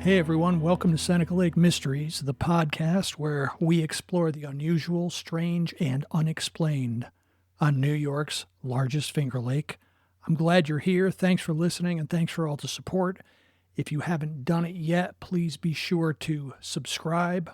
Hey everyone, welcome to Seneca Lake Mysteries, the podcast where we explore the unusual, strange, and unexplained on New York's largest Finger Lake. I'm glad you're here. Thanks for listening and thanks for all the support. If you haven't done it yet, please be sure to subscribe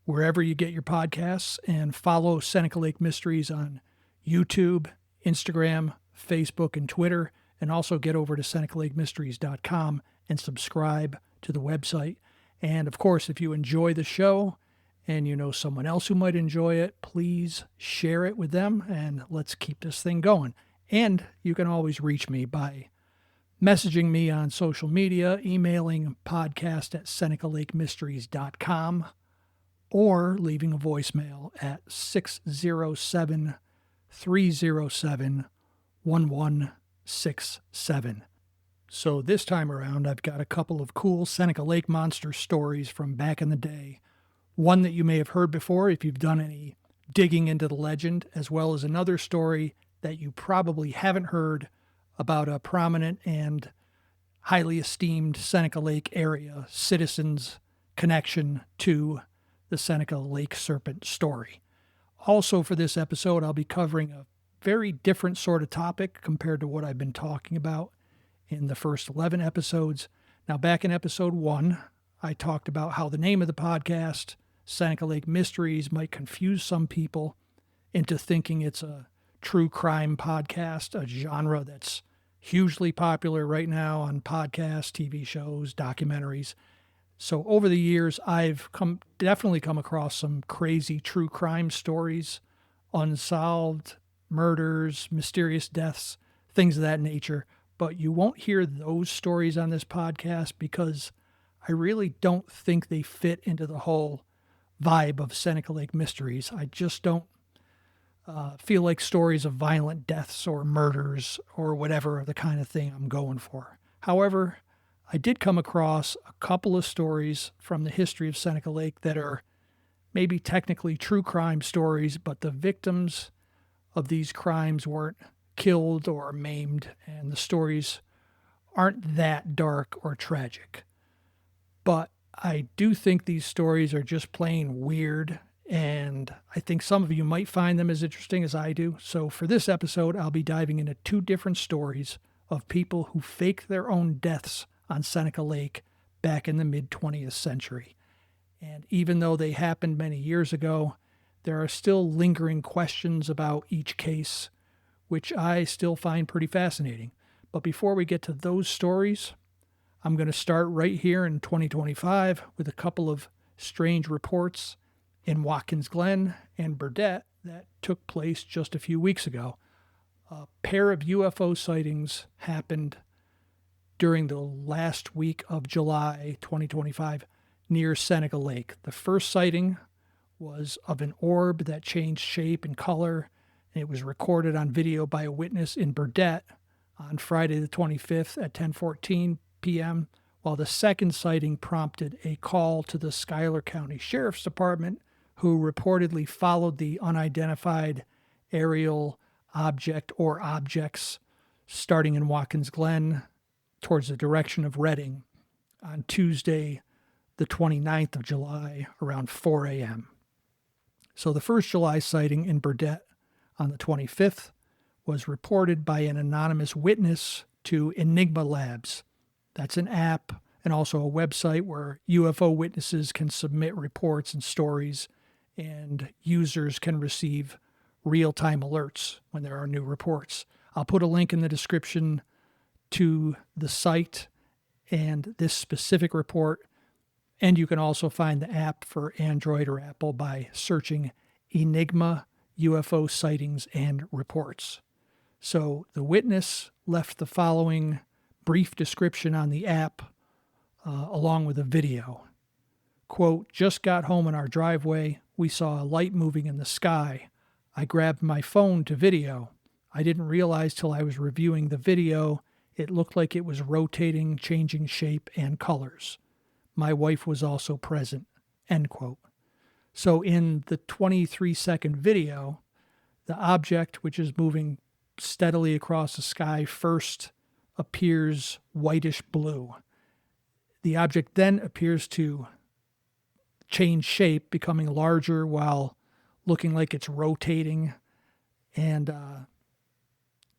wherever you get your podcasts and follow Seneca Lake Mysteries on YouTube, Instagram, Facebook, and Twitter, and also get over to senecalakemysteries.com and subscribe to the website. And of course, if you enjoy the show and you know someone else who might enjoy it, please share it with them and let's keep this thing going. And you can always reach me by messaging me on social media, emailing podcast at senecalakemysteries.com, or leaving a voicemail at 607-307-1167. So this time around, I've got a couple of cool Seneca Lake Monster stories from back in the day. One that you may have heard before if you've done any digging into the legend, as well as another story that you probably haven't heard about a prominent and highly esteemed Seneca Lake area citizen's connection to the Seneca Lake Serpent story. Also for this episode, I'll be covering a very different sort of topic compared to what I've been talking about in the first 11 episodes. Now, back in episode 1, I talked about how the name of the podcast, Seneca Lake Mysteries, might confuse some people into thinking it's a true crime podcast, a genre that's hugely popular right now on podcasts, TV shows, documentaries. So over the years, I've definitely come across some crazy true crime stories, unsolved murders, mysterious deaths, things of that nature. But you won't hear those stories on this podcast because I really don't think they fit into the whole vibe of Seneca Lake Mysteries. I just don't feel like stories of violent deaths or murders or whatever are the kind of thing I'm going for. However, I did come across a couple of stories from the history of Seneca Lake that are maybe technically true crime stories, but the victims of these crimes weren't killed or maimed, and the stories aren't that dark or tragic. But I do think these stories are just plain weird, and I think some of you might find them as interesting as I do. So for this episode, I'll be diving into 2 different stories of people who faked their own deaths on Seneca Lake back in the mid-20th century. And even though they happened many years ago, there are still lingering questions about each case, which I still find pretty fascinating. But before we get to those stories, I'm going to start right here in 2025 with a couple of strange reports in Watkins Glen and Burdett that took place just a few weeks ago. A pair of UFO sightings happened during the last week of July 2025 near Seneca Lake. The first sighting was of an orb that changed shape and color. It was recorded on video by a witness in Burdett on Friday the 25th at 10:14 p.m., while the second sighting prompted a call to the Schuyler County Sheriff's Department, who reportedly followed the unidentified aerial object or objects starting in Watkins Glen towards the direction of Redding on Tuesday the 29th of July around 4 a.m. So the first July sighting in Burdett on the 25th was reported by an anonymous witness to Enigma Labs. That's an app and also a website where UFO witnesses can submit reports and stories, and users can receive real-time alerts when there are new reports. I'll put a link in the description to the site and this specific report, and you can also find the app for Android or Apple by searching Enigma UFO sightings and reports. So the witness left the following brief description on the app along with a video. Quote, "Just got home in our driveway. We saw a light moving in the sky. I grabbed my phone to video. I didn't realize till I was reviewing the video it looked like it was rotating, changing shape and colors. My wife was also present." End quote. So in the 23-second video, the object, which is moving steadily across the sky, first appears whitish blue. The object then appears to change shape, becoming larger while looking like it's rotating and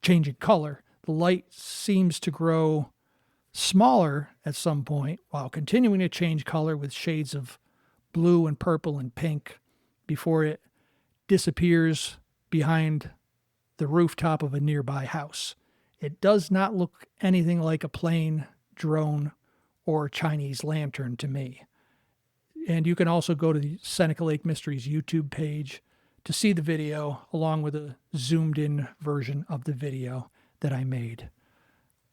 changing color. The light seems to grow smaller at some point while continuing to change color with shades of blue and purple and pink before it disappears behind the rooftop of a nearby house. It does not look anything like a plane, drone, or Chinese lantern to me. And you can also go to the Seneca Lake Mysteries YouTube page to see the video along with a zoomed in version of the video that I made.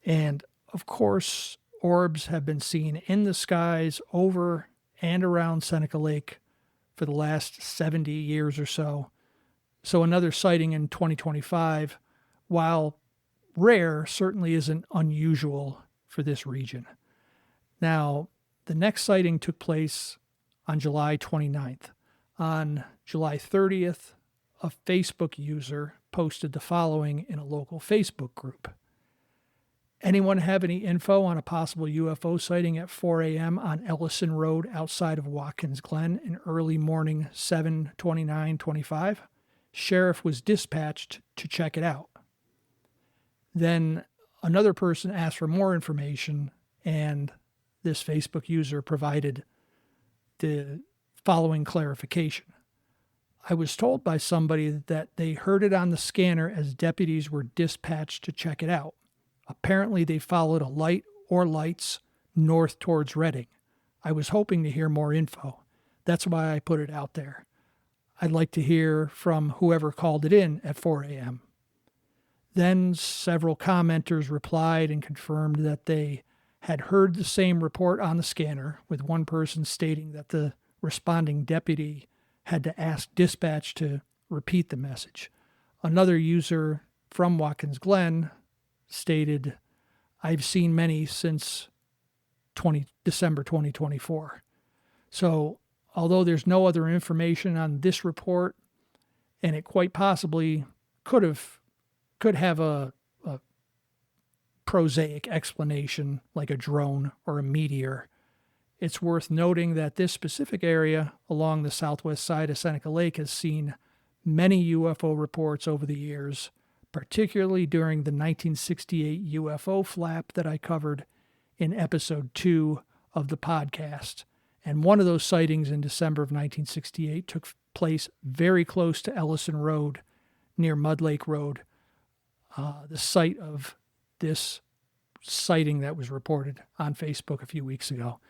And of course, orbs have been seen in the skies over and around Seneca Lake for the last 70 years or so. So another sighting in 2025, while rare, certainly isn't unusual for this region. Now, the next sighting took place on July 29th. On July 30th, a Facebook user posted the following in a local Facebook group. Anyone have any info on a possible UFO sighting at 4 a.m. on Ellison Road outside of Watkins Glen in early morning 7/29/25? Sheriff was dispatched to check it out. Then another person asked for more information, and this Facebook user provided the following clarification. I was told by somebody that they heard it on the scanner as deputies were dispatched to check it out. Apparently they followed a light or lights north towards Reading. I was hoping to hear more info. That's why I put it out there. I'd like to hear from whoever called it in at 4 a.m. Then several commenters replied and confirmed that they had heard the same report on the scanner, with one person stating that the responding deputy had to ask dispatch to repeat the message. Another user from Watkins Glen stated, I've seen many since December 2024. So although there's no other information on this report, and it quite possibly could have a prosaic explanation like a drone or a meteor, it's worth noting that this specific area along the southwest side of Seneca Lake has seen many UFO reports over the years, particularly during the 1968 UFO flap that I covered in episode 2 of the podcast. And one of those sightings in December of 1968 took place very close to Ellison Road, near Mud Lake Road, the site of this sighting that was reported on Facebook a few weeks ago.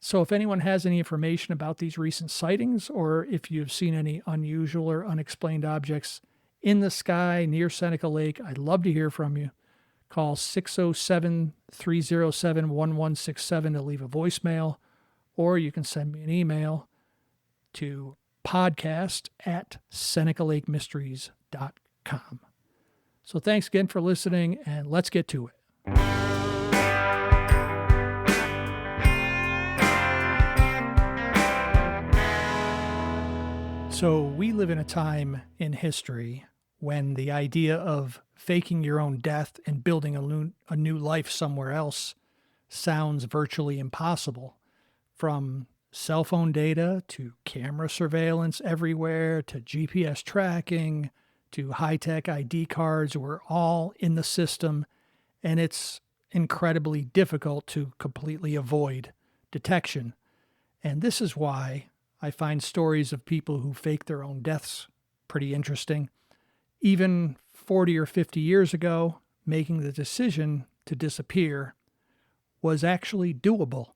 So if anyone has any information about these recent sightings, or if you've seen any unusual or unexplained objects in the sky near Seneca Lake, I'd love to hear from you. Call 607-307-1167 to leave a voicemail, or you can send me an email to podcast@SenecaLakeMysteries.com. So thanks again for listening, and let's get to it. So we live in a time in history when the idea of faking your own death and building a new life somewhere else sounds virtually impossible. From cell phone data to camera surveillance everywhere to GPS tracking to high-tech ID cards, we're all in the system, and it's incredibly difficult to completely avoid detection. And this is why I find stories of people who fake their own deaths pretty interesting. Even 40 or 50 years ago, making the decision to disappear was actually doable.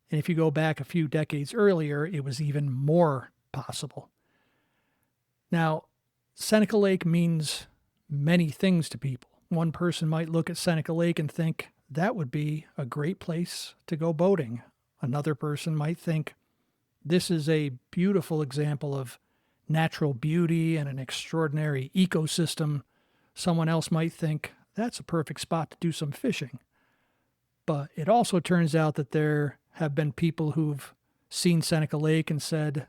And if you go back a few decades earlier, it was even more possible. Now, Seneca Lake means many things to people. One person might look at Seneca Lake and think that would be a great place to go boating. Another person might think this is a beautiful example of natural beauty and an extraordinary ecosystem. Someone else might think that's a perfect spot to do some fishing. But it also turns out that there have been people who've seen Seneca Lake and said,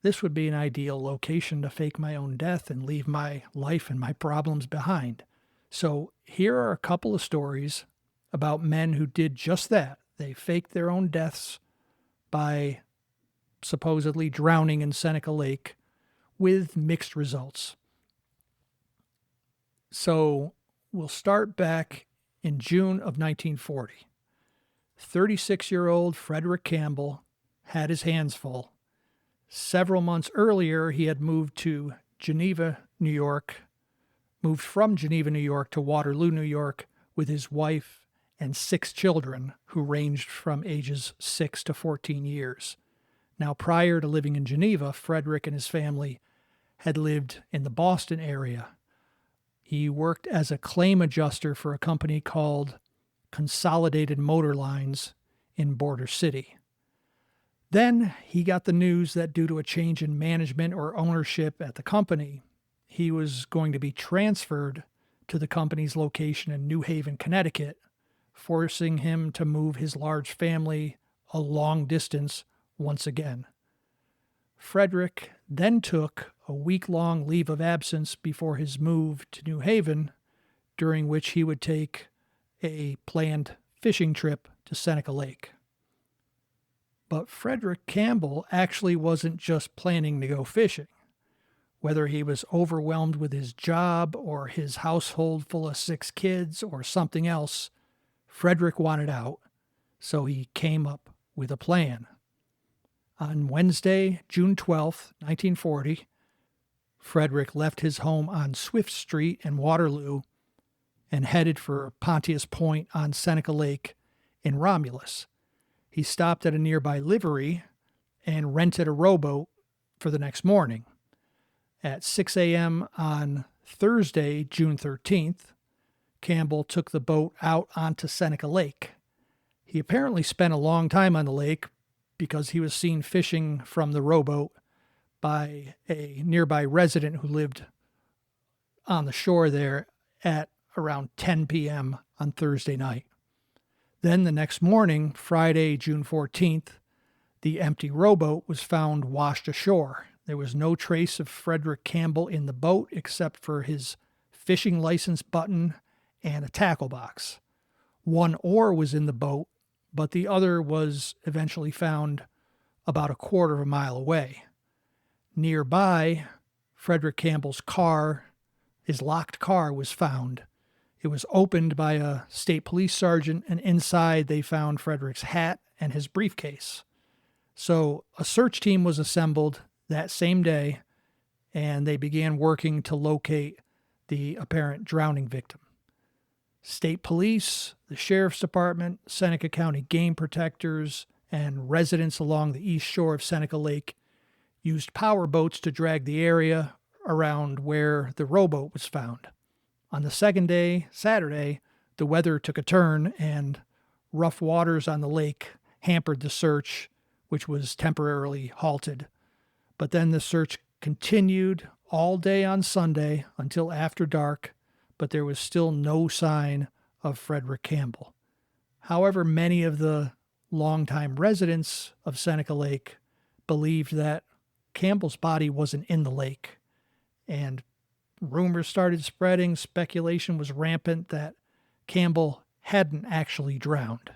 this would be an ideal location to fake my own death and leave my life and my problems behind. So here are a couple of stories about men who did just that. They faked their own deaths by supposedly drowning in Seneca Lake with mixed results. So we'll start back in June of 1940. 36-year-old Frederick Campbell had his hands full. Several months earlier, he had moved from Geneva, New York to Waterloo, New York, with his wife and 6 children who ranged from ages 6 to 14 years. Now, prior to living in Geneva, Frederick and his family had lived in the Boston area. He worked as a claim adjuster for a company called Consolidated Motor Lines in Border City. Then he got the news that due to a change in management or ownership at the company, he was going to be transferred to the company's location in New Haven, Connecticut, forcing him to move his large family a long distance once again. Frederick then took a week-long leave of absence before his move to New Haven, during which he would take a planned fishing trip to Seneca Lake. But Frederick Campbell actually wasn't just planning to go fishing. Whether he was overwhelmed with his job or his household full of 6 kids or something else, Frederick wanted out, so he came up with a plan. On Wednesday, June 12th, 1940, Frederick left his home on Swift Street in Waterloo and headed for Pontius Point on Seneca Lake in Romulus. He stopped at a nearby livery and rented a rowboat for the next morning. At 6 a.m. on Thursday, June 13th, Campbell took the boat out onto Seneca Lake. He apparently spent a long time on the lake because he was seen fishing from the rowboat by a nearby resident who lived on the shore there at around 10 p.m. on Thursday night. Then the next morning, Friday, June 14th, the empty rowboat was found washed ashore. There was no trace of Frederick Campbell in the boat except for his fishing license button and a tackle box. 1 oar was in the boat, but the other was eventually found about a quarter of a mile away. Nearby, Frederick Campbell's car, his locked car, was found. It was opened by a state police sergeant, and inside they found Frederick's hat and his briefcase. So a search team was assembled that same day, and they began working to locate the apparent drowning victim. State police, the sheriff's department, Seneca County game protectors, and residents along the east shore of Seneca Lake used power boats to drag the area around where the rowboat was found. On the second day, Saturday, the weather took a turn and rough waters on the lake hampered the search, which was temporarily halted. But then the search continued all day on Sunday until after dark, but there was still no sign of Frederick Campbell. However, many of the longtime residents of Seneca Lake believed that Campbell's body wasn't in the lake, and rumors started spreading. Speculation was rampant that Campbell hadn't actually drowned.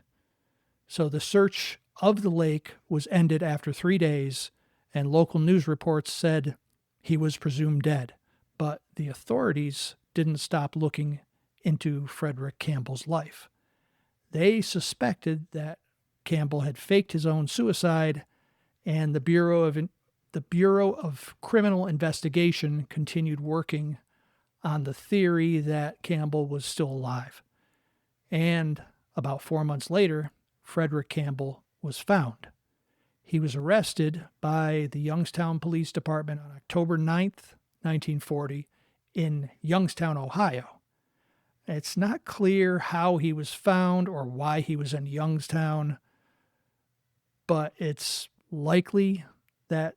So the search of the lake was ended after 3 days, and local news reports said he was presumed dead. But the authorities didn't stop looking into Frederick Campbell's life. They suspected that Campbell had faked his own suicide, and the Bureau of Criminal Investigation continued working on the theory that Campbell was still alive. And about 4 months later, Frederick Campbell was found. He was arrested by the Youngstown Police Department on October 9th, 1940, in Youngstown, Ohio. It's not clear how he was found or why he was in Youngstown, but it's likely that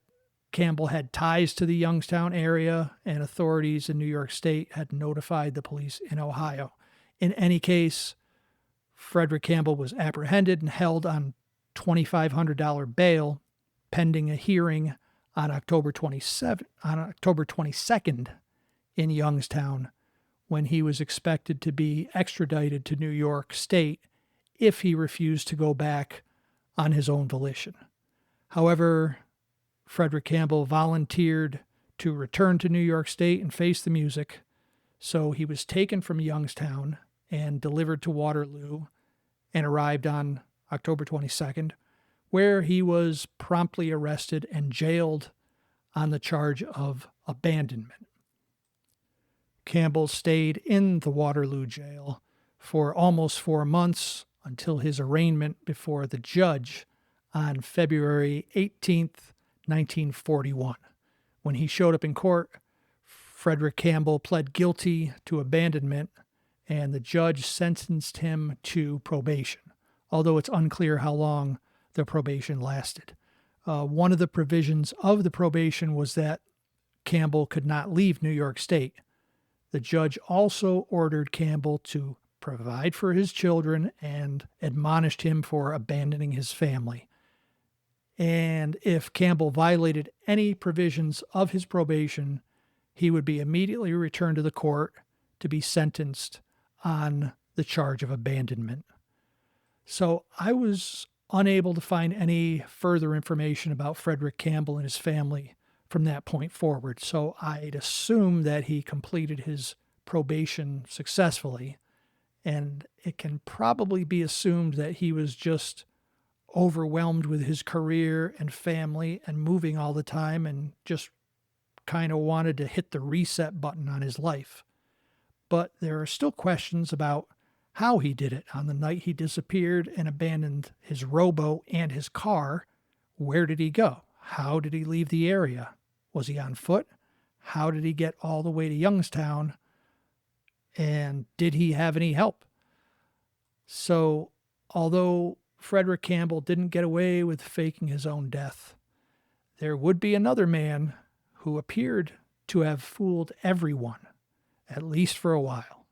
Campbell had ties to the Youngstown area, and authorities in New York State had notified the police in Ohio. In any case, Frederick Campbell was apprehended and held on $2,500 bail pending a hearing on October 22nd in Youngstown, when he was expected to be extradited to New York State if he refused to go back on his own volition. However, Frederick Campbell volunteered to return to New York State and face the music, so he was taken from Youngstown and delivered to Waterloo and arrived on October 22nd, where he was promptly arrested and jailed on the charge of abandonment. Campbell stayed in the Waterloo jail for almost 4 months until his arraignment before the judge on February 18th, 1941. When he showed up in court, Frederick Campbell pled guilty to abandonment, and the judge sentenced him to probation, although it's unclear how long the probation lasted. One of the provisions of the probation was that Campbell could not leave New York State. The judge also ordered Campbell to provide for his children and admonished him for abandoning his family. And if Campbell violated any provisions of his probation, he would be immediately returned to the court to be sentenced on the charge of abandonment. So I was unable to find any further information about Frederick Campbell and his family from that point forward. So I'd assume that he completed his probation successfully, and it can probably be assumed that he was just overwhelmed with his career and family and moving all the time and just kind of wanted to hit the reset button on his life. But there are still questions about how he did it. On the night he disappeared and abandoned his rowboat and his car, where did he go? How did he leave the area? Was he on foot? How did he get all the way to Youngstown? And did he have any help? So, although Frederick Campbell didn't get away with faking his own death, there would be another man who appeared to have fooled everyone, at least for a while.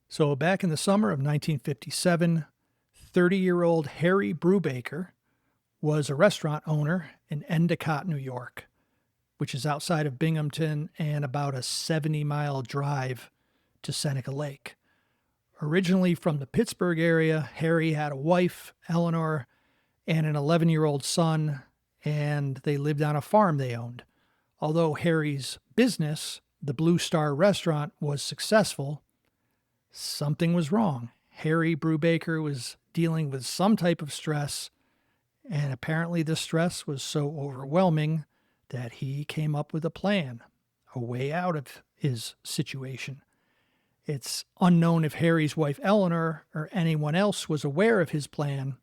So back in the summer of 1957, 30-year-old Harry Brubaker was a restaurant owner in Endicott, New York, which is outside of Binghamton and about a 70-mile drive to Seneca Lake. Originally from the Pittsburgh area, Harry had a wife, Eleanor, and an 11-year-old son, and they lived on a farm they owned. Although Harry's business, the Blue Star Restaurant, was successful, something was wrong. Harry Brubaker was dealing with some type of stress, and apparently the stress was so overwhelming that he came up with a plan, a way out of his situation. It's unknown if Harry's wife Eleanor or anyone else was aware of his plan,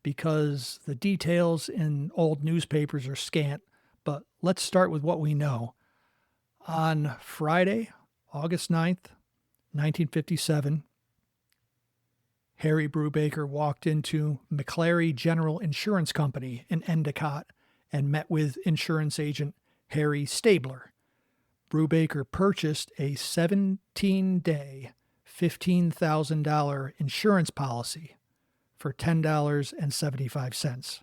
because the details in old newspapers are scant, but let's start with what we know. On Friday, August 9th, 1957, Harry Brubaker walked into McClary General Insurance Company in Endicott and met with insurance agent Harry Stabler. Brubaker purchased a 17-day, $15,000 insurance policy for $10.75.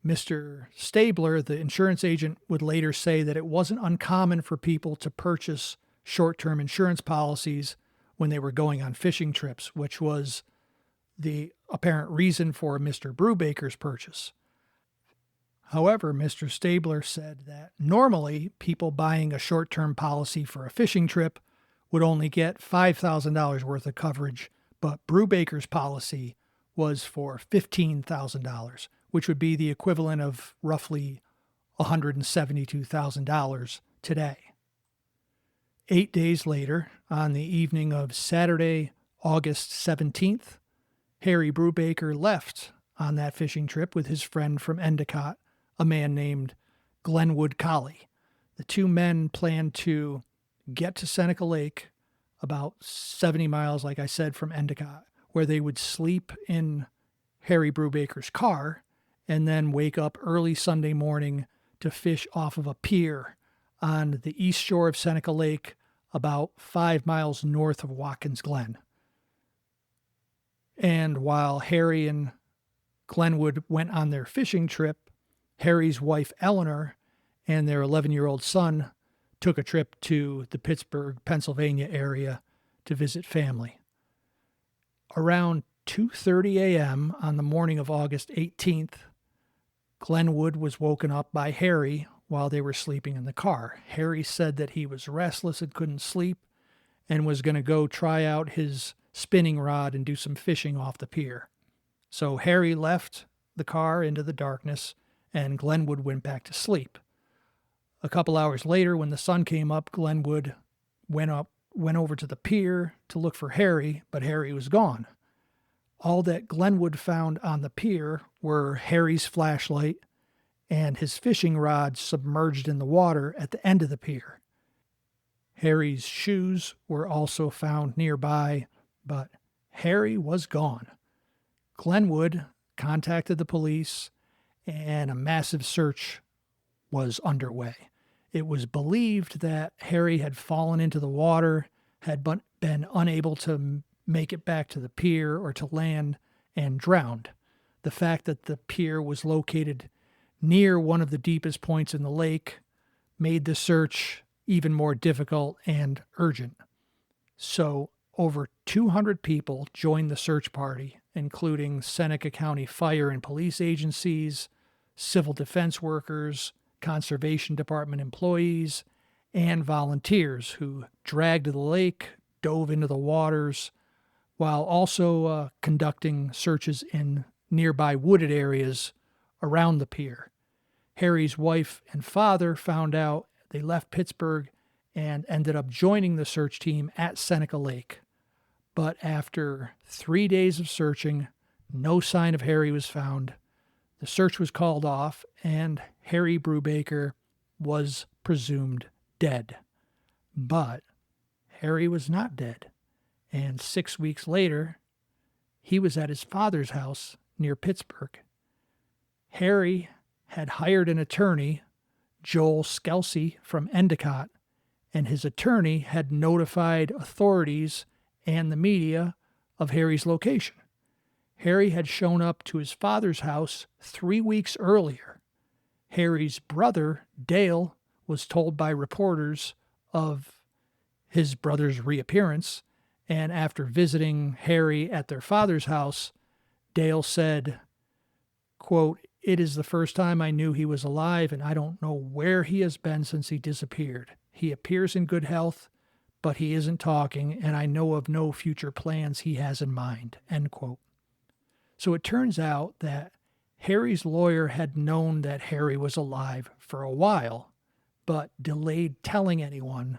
Mr. Stabler, the insurance agent, would later say that it wasn't uncommon for people to purchase short-term insurance policies when they were going on fishing trips, which was the apparent reason for Mr. Brubaker's purchase. However, Mr. Stabler said that normally people buying a short-term policy for a fishing trip would only get $5,000 worth of coverage, but Brubaker's policy was for $15,000, which would be the equivalent of roughly $172,000 today. 8 days later, on the evening of Saturday, August 17th, Harry Brubaker left on that fishing trip with his friend from Endicott, a man named Glenwood Colley. The two men planned to get to Seneca Lake, about 70 miles, like I said, from Endicott, where they would sleep in Harry Brubaker's car and then wake up early Sunday morning to fish off of a pier on the east shore of Seneca Lake, about 5 miles north of Watkins Glen. And while Harry and Glenwood went on their fishing trip, Harry's wife Eleanor and their 11-year-old son took a trip to the Pittsburgh, Pennsylvania area to visit family. Around 2:30 a.m. on the morning of August 18th, Glenwood was woken up by Harry while they were sleeping in the car. Harry said that he was restless and couldn't sleep and was going to go try out his spinning rod and do some fishing off the pier. So Harry left the car into the darkness, and Glenwood went back to sleep. A couple hours later, when the sun came up, Glenwood went over to the pier to look for Harry, but Harry was gone. All that Glenwood found on the pier were Harry's flashlight and his fishing rod submerged in the water at the end of the pier. Harry's shoes were also found nearby, but Harry was gone. Glenwood contacted the police, and a massive search was underway. It was believed that Harry had fallen into the water, had been unable to make it back to the pier or to land, and drowned. The fact that the pier was located near one of the deepest points in the lake made the search even more difficult and urgent. So over 200 people joined the search party, including Seneca County Fire and Police agencies, civil defense workers, Conservation Department employees, and volunteers who dragged to the lake, dove into the waters, while also conducting searches in nearby wooded areas around the pier. Harry's wife and father found out. They left Pittsburgh and ended up joining the search team at Seneca Lake. But after 3 days of searching, no sign of Harry was found. The search was called off, and Harry Brubaker was presumed dead. But Harry was not dead, and 6 weeks later, he was at his father's house near Pittsburgh. Harry had hired an attorney, Joel Skelsey from Endicott, and his attorney had notified authorities and the media of Harry's location. Harry had shown up to his father's house 3 weeks earlier. Harry's brother, Dale, was told by reporters of his brother's reappearance, and after visiting Harry at their father's house, Dale said, quote, "It is the first time I knew he was alive, and I don't know where he has been since he disappeared. He appears in good health, but he isn't talking, and I know of no future plans he has in mind," end quote. So it turns out that Harry's lawyer had known that Harry was alive for a while, but delayed telling anyone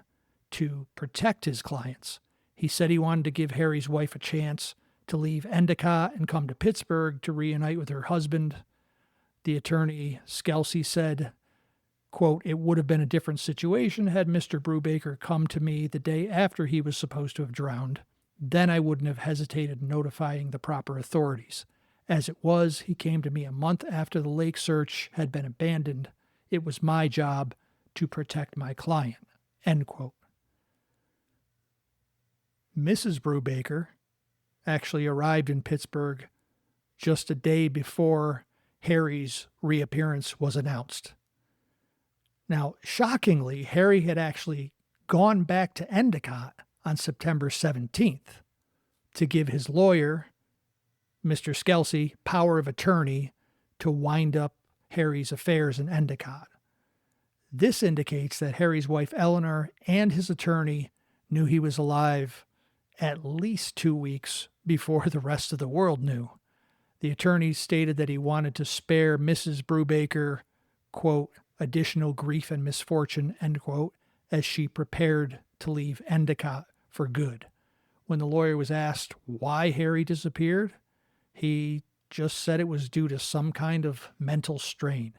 to protect his clients. He said he wanted to give Harry's wife a chance to leave Endicott and come to Pittsburgh to reunite with her husband. The attorney, Skelsey, said, quote, "It would have been a different situation had Mr. Brubaker come to me the day after he was supposed to have drowned. Then I wouldn't have hesitated notifying the proper authorities. As it was, he came to me a month after the lake search had been abandoned. It was my job to protect my client," end quote. Mrs. Brubaker actually arrived in Pittsburgh just a day before Harry's reappearance was announced. Now, shockingly, Harry had actually gone back to Endicott on September 17th to give his lawyer, Mr. Skelsey, power of attorney to wind up Harry's affairs in Endicott. This indicates that Harry's wife Eleanor and his attorney knew he was alive at least 2 weeks before the rest of the world knew. The attorney stated that he wanted to spare Mrs. Brubaker, quote, "additional grief and misfortune," end quote, as she prepared to leave Endicott for good. When the lawyer was asked why Harry disappeared, he just said it was due to some kind of mental strain.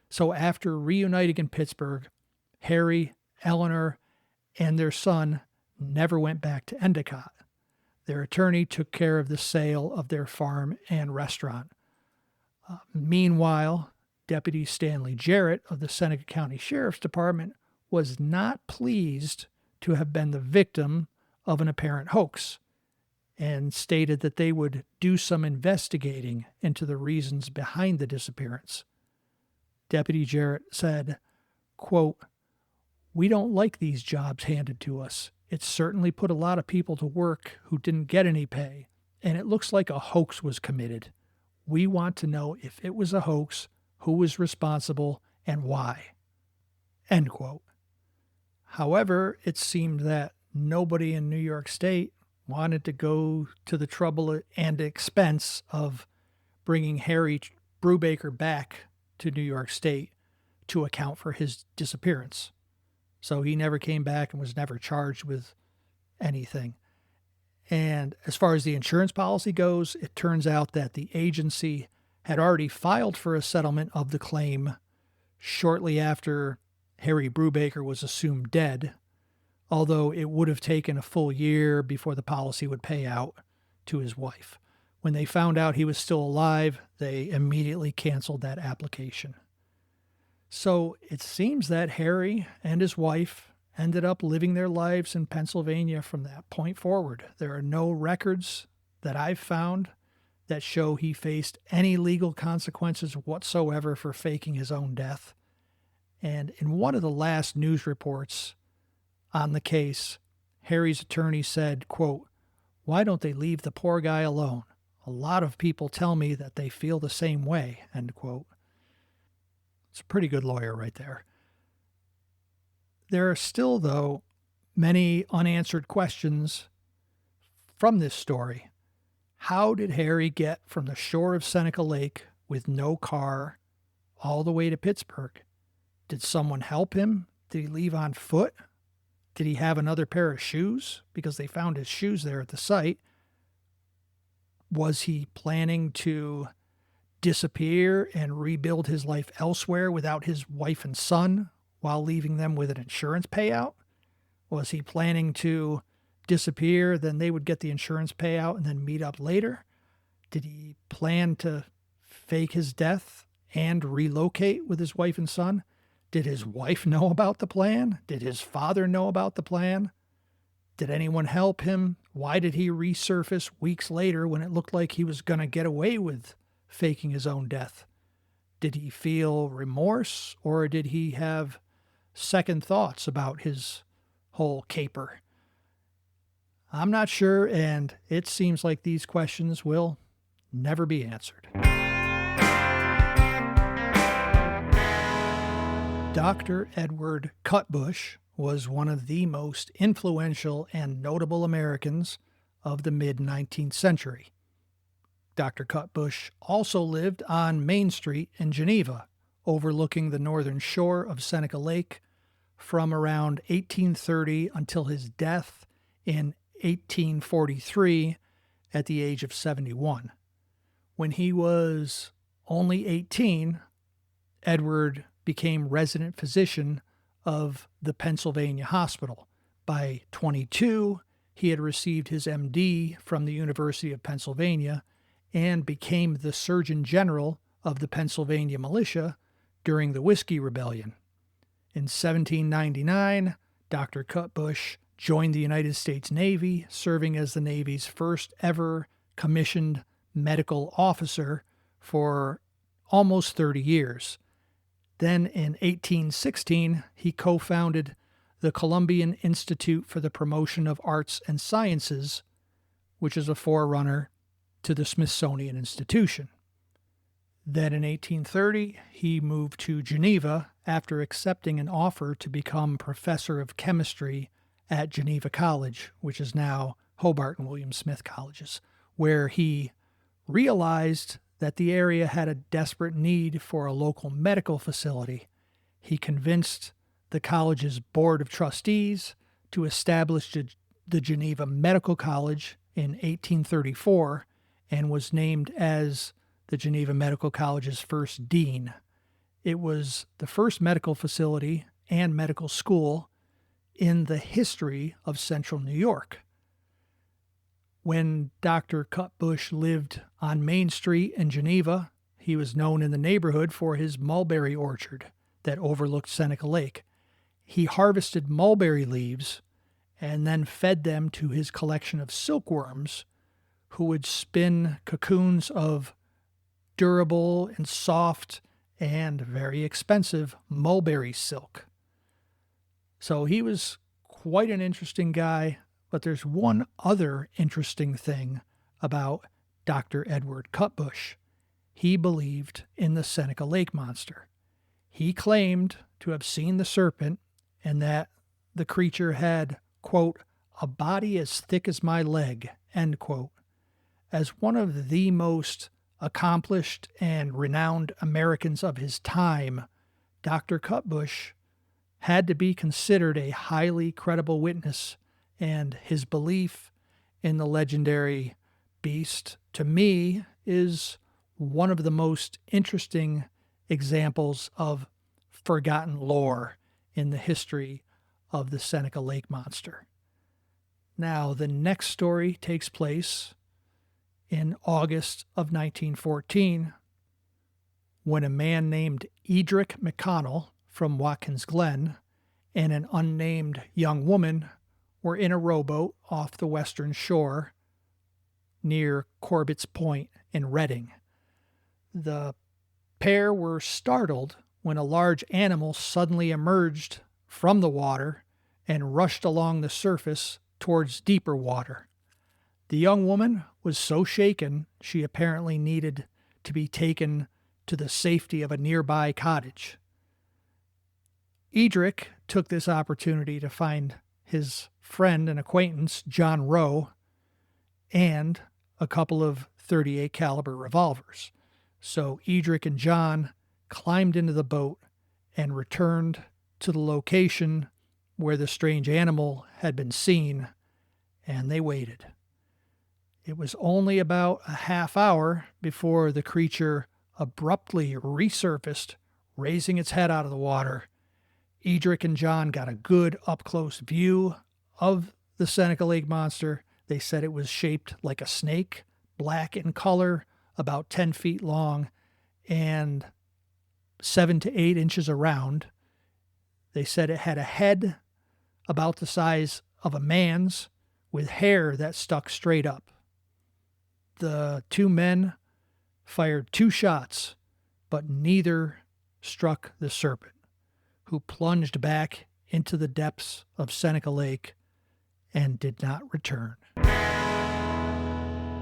So after reuniting in Pittsburgh, Harry, Eleanor, and their son never went back to Endicott. Their attorney took care of the sale of their farm and restaurant. Meanwhile, Deputy Stanley Jarrett of the Seneca County Sheriff's Department was not pleased to have been the victim of an apparent hoax and stated that they would do some investigating into the reasons behind the disappearance. Deputy Jarrett said, quote, "We don't like these jobs handed to us. It certainly put a lot of people to work who didn't get any pay, and it looks like a hoax was committed. We want to know if it was a hoax, who was responsible, and why." End quote. However, it seemed that nobody in New York State wanted to go to the trouble and expense of bringing Harry Brubaker back to New York State to account for his disappearance. So he never came back and was never charged with anything. And as far as the insurance policy goes, it turns out that the agency had already filed for a settlement of the claim shortly after Harry Brubaker was assumed dead, although it would have taken a full year before the policy would pay out to his wife. When they found out he was still alive, they immediately canceled that application. So it seems that Harry and his wife ended up living their lives in Pennsylvania from that point forward. There are no records that I've found that show he faced any legal consequences whatsoever for faking his own death. And in one of the last news reports on the case, Harry's attorney said, quote, "Why don't they leave the poor guy alone? A lot of people tell me that they feel the same way," end quote. It's a pretty good lawyer right there. There are still, though, many unanswered questions from this story. How did Harry get from the shore of Seneca Lake with no car all the way to Pittsburgh? Did someone help him? Did he leave on foot? Did he have another pair of shoes? Because they found his shoes there at the site. Was he planning to disappear and rebuild his life elsewhere without his wife and son while leaving them with an insurance payout? Was he planning to disappear, then they would get the insurance payout and then meet up later? Did he plan to fake his death and relocate with his wife and son? Did his wife know about the plan? Did his father know about the plan? Did anyone help him? Why did he resurface weeks later when it looked like he was going to get away with faking his own death? Did he feel remorse, or did he have second thoughts about his whole caper? I'm not sure, and it seems like these questions will never be answered. Dr. Edward Cutbush was one of the most influential and notable Americans of the mid-19th century. Dr. Cutbush also lived on Main Street in Geneva, overlooking the northern shore of Seneca Lake from around 1830 until his death in 1843 at the age of 71. When he was only 18, Edward became resident physician of the Pennsylvania Hospital. By 22, he had received his MD from the University of Pennsylvania and became the Surgeon General of the Pennsylvania Militia during the Whiskey Rebellion. In 1799, Dr. Cutbush joined the United States Navy, serving as the Navy's first ever commissioned medical officer for almost 30 years. Then in 1816, he co-founded the Columbian Institute for the Promotion of Arts and Sciences, which is a forerunner to the Smithsonian Institution. Then in 1830, he moved to Geneva after accepting an offer to become professor of chemistry at Geneva College, which is now Hobart and William Smith Colleges, where he realized that the area had a desperate need for a local medical facility. He convinced the college's board of trustees to establish the Geneva Medical College in 1834 and was named as the Geneva Medical College's first dean. It was the first medical facility and medical school in the history of central New York. When Dr. Cutbush lived on Main Street in Geneva, he was known in the neighborhood for his mulberry orchard that overlooked Seneca Lake. He harvested mulberry leaves and then fed them to his collection of silkworms, who would spin cocoons of durable and soft and very expensive mulberry silk. So he was quite an interesting guy. But there's one other interesting thing about Dr. Edward Cutbush. He believed in the Seneca Lake Monster. He claimed to have seen the serpent and that the creature had, quote, a body as thick as my leg, end quote. As one of the most accomplished and renowned Americans of his time, Dr. Cutbush had to be considered a highly credible witness, and his belief in the legendary beast, to me, is one of the most interesting examples of forgotten lore in the history of the Seneca Lake Monster. Now, the next story takes place in August of 1914, when a man named Edric McConnell from Watkins Glen and an unnamed young woman were in a rowboat off the western shore near Corbett's Point in Reading. The pair were startled when a large animal suddenly emerged from the water and rushed along the surface towards deeper water. The young woman was so shaken she apparently needed to be taken to the safety of a nearby cottage. Edric took this opportunity to find his friend and acquaintance, John Rowe, and a couple of .38 caliber revolvers. So Edric and John climbed into the boat and returned to the location where the strange animal had been seen, and they waited. It was only about a half hour before the creature abruptly resurfaced, raising its head out of the water. Edric and John got a good up-close view of the Seneca Lake Monster. They said it was shaped like a snake, black in color, about 10 feet long, and 7 to 8 inches around. They said it had a head about the size of a man's with hair that stuck straight up. The two men fired 2 shots, but neither struck the serpent, who plunged back into the depths of Seneca Lake and did not return.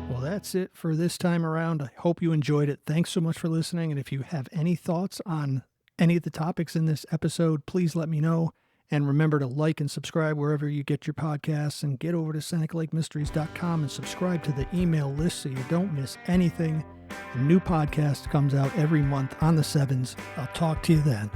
Well, that's it for this time around. I hope you enjoyed it. Thanks so much for listening. And if you have any thoughts on any of the topics in this episode, please let me know. And remember to like and subscribe wherever you get your podcasts, and get over to SenecaLakeMysteries.com and subscribe to the email list so you don't miss anything. A new podcast comes out every month on the 7s. I'll talk to you then.